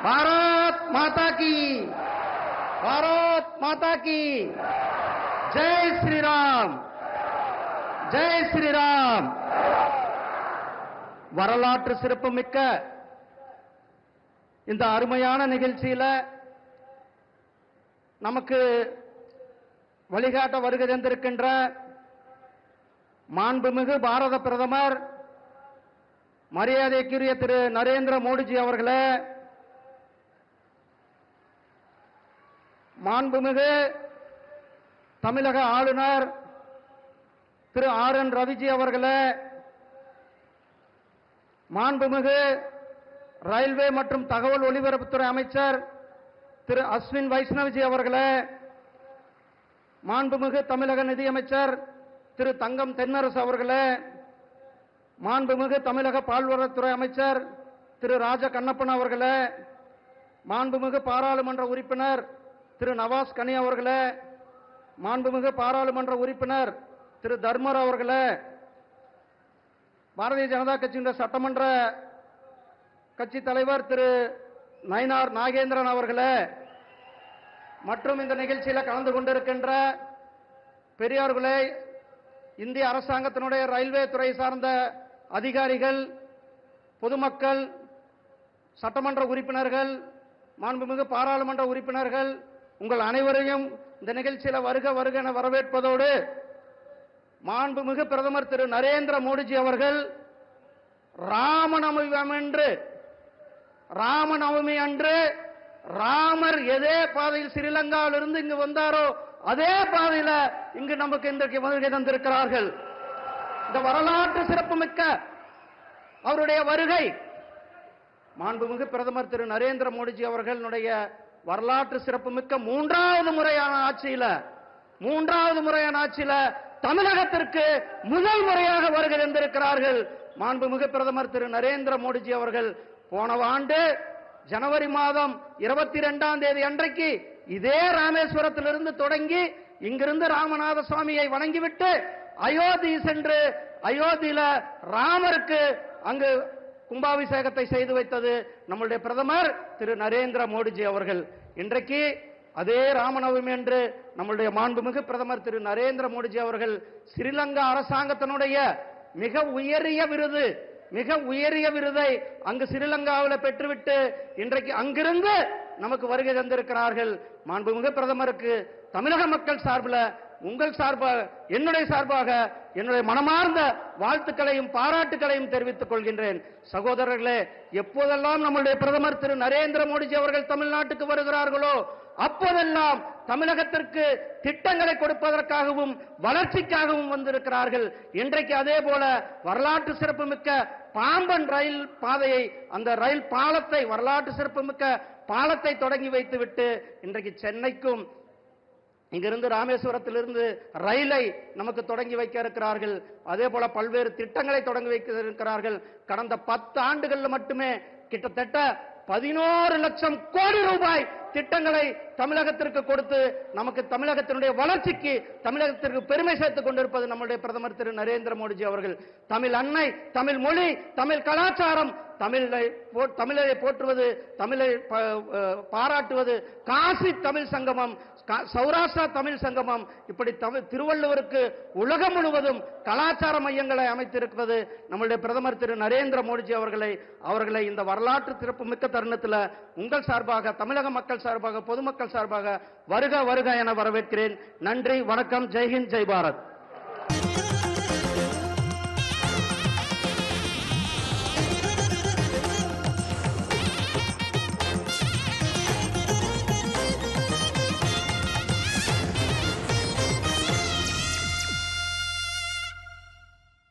பாரத் மாதா கி, பாரத் மாதா கி ஜெய் ஸ்ரீராம், ஜெய் ஸ்ரீராம். வரலாற்று சிறப்புமிக்க இந்த அருமையான நிகழ்ச்சியில நமக்கு வழிகாட்ட வருகை தந்திருக்கின்ற மாண்புமிகு பாரத பிரதமர் மரியாதைக்குரிய திரு நரேந்திர மோடிஜி அவர்களே, மாண்புமிகு தமிழக ஆளுநர் திரு RN ரவிஜி அவர்களே, மாண்புமிகு ரயில்வே மற்றும் தகவல் ஒலிபரப்புத்துறை அமைச்சர் திரு அஸ்வின் வைஷ்ணவ்ஜி அவர்களே, மாண்புமிகு தமிழக நிதியமைச்சர் திரு தங்கம் தென்னரசு அவர்களே, மாண்புமிகு தமிழக பால்வளத்துறை அமைச்சர் திரு ராஜ கண்ணப்பன் அவர்களே, மாண்புமிகு பாராளுமன்ற உறுப்பினர் திரு நவாஸ் கனி அவர்களே, மாண்புமிகு பாராளுமன்ற உறுப்பினர் திரு தர்மர் அவர்களே, பாரதிய ஜனதா கட்சியின் சட்டமன்ற கட்சி தலைவர் திரு நயினார் நாகேந்திரன் அவர்களே, மற்றும் இந்த நிகழ்ச்சியில் கலந்து கொண்டிருக்கின்ற பெரியார்களே, இந்திய அரசாங்கத்தினுடைய ரயில்வே துறை சார்ந்த அதிகாரிகள், பொதுமக்கள், சட்டமன்ற உறுப்பினர்கள், மாண்புமிகு பாராளுமன்ற உறுப்பினர்கள், உங்கள் அனைவரையும் இந்த நிகழ்ச்சியில் வருக வருக என வரவேற்பதோடு, மாண்புமிகு பிரதமர் திரு நரேந்திர மோடிஜி அவர்கள் ராமநவமி அன்று ராமர் எதே பாதையில் ஸ்ரீலங்காவிலிருந்து இங்கு வந்தாரோ அதே பாதையில இங்கு நமக்கு இன்றைக்கு வருகை தந்திருக்கிறார்கள். இந்த வரலாற்று சிறப்புமிக்க அவருடைய வருகை மாண்புமிகு பிரதமர் திரு நரேந்திர மோடிஜி அவர்களுடைய வரலாற்று சிறப்புமிக்க மூன்றாவது முறையான ஆட்சியில தமிழகத்திற்கு முதல் முறையாக வருகை தந்திருக்கிறார்கள். மாண்புமிகு பிரதமர் திரு நரேந்திர மோடிஜி அவர்கள் போன ஆண்டு ஜனவரி மாதம் 22ஆம் தேதி அன்றைக்கு இதே ராமேஸ்வரத்திலிருந்து தொடங்கி இங்கிருந்து ராமநாத சுவாமியை வணங்கிவிட்டு அயோத்தி சென்று அயோத்தியில ராமருக்கு அங்கு கும்பாபிஷேகத்தை செய்து வைத்தது நம்முடைய பிரதமர் திரு நரேந்திர மோடிஜி அவர்கள். இன்றைக்கு அதே ராமநவமி என்று நம்முடைய மாண்புமிகு பிரதமர் திரு நரேந்திர மோடிஜி அவர்கள் ஸ்ரீலங்கா அரசாங்கத்தினுடைய மிக உயரிய விருதை அங்கு ஸ்ரீலங்காவில் பெற்றுவிட்டு இன்றைக்கு அங்கிருந்து நமக்கு வருகை தந்திருக்கிறார்கள். மாண்புமிகு பிரதமருக்கு தமிழக மக்கள் சார்பில், உங்கள் சார்பாக, என்னுடைய சார்பாக என்னுடைய மனமார்ந்த வாழ்த்துக்களையும் பாராட்டுகளையும் தெரிவித்துக் கொள்கின்றேன். சகோதரர்களே, எப்போதெல்லாம் நம்முடைய பிரதமர் திரு நரேந்திர மோடிஜி அவர்கள் தமிழ்நாட்டுக்கு வருகிறார்களோ அப்போதெல்லாம் தமிழகத்திற்கு திட்டங்களை கொடுப்பதற்காகவும் வளர்ச்சிக்காகவும் வந்திருக்கிறார்கள். இன்றைக்கு அதே போல வரலாற்று சிறப்புமிக்க பாம்பன் ரயில் பாதையை, அந்த ரயில் பாலத்தை, வரலாற்று சிறப்புமிக்க பாலத்தை தொடங்கி வைத்துவிட்டு இன்றைக்கு சென்னைக்கும் இங்கிருந்து ராமேஸ்வரத்திலிருந்து ரயிலை நமக்கு தொடங்கி வைக்க இருக்கிறார்கள். அதே போல பல்வேறு திட்டங்களை தொடங்கி வைக்க இருக்கிறார்கள். கடந்த 10 ஆண்டுகளில் மட்டுமே கிட்டத்தட்ட 11 லட்சம் கோடி ரூபாய் திட்டங்களை தமிழகத்திற்கு கொடுத்து நமக்கு தமிழகத்தினுடைய வளர்ச்சிக்கு, தமிழகத்திற்கு பெருமை சேர்த்துக் கொண்டிருப்பது நம்முடைய பிரதமர் திரு நரேந்திர மோடிஜி அவர்கள். தமிழ் அன்னை, தமிழ் மொழி, தமிழ் கலாச்சாரம், தமிழை போற்றுவது, தமிழை பாராட்டுவது, காசி தமிழ் சங்கமம், சௌராஷ்டிரா தமிழ் சங்கமம், இப்படி திருவள்ளுவருக்கு உலகம் முழுவதும் கலாச்சார மையங்களை அமைத்திருப்பது நம்முடைய பிரதமர் திரு நரேந்திர மோடிஜி அவர்களை இந்த வரலாற்று சிறப்பு மிக்க தருணத்தில் உங்கள் சார்பாக, தமிழக மக்கள் சார்பாக, பொதுமக்கள் சார்பாக வருக வருக என வரவேற்கிறேன். நன்றி, வணக்கம், ஜெய்ஹிந்த், ஜெய் பாரத்.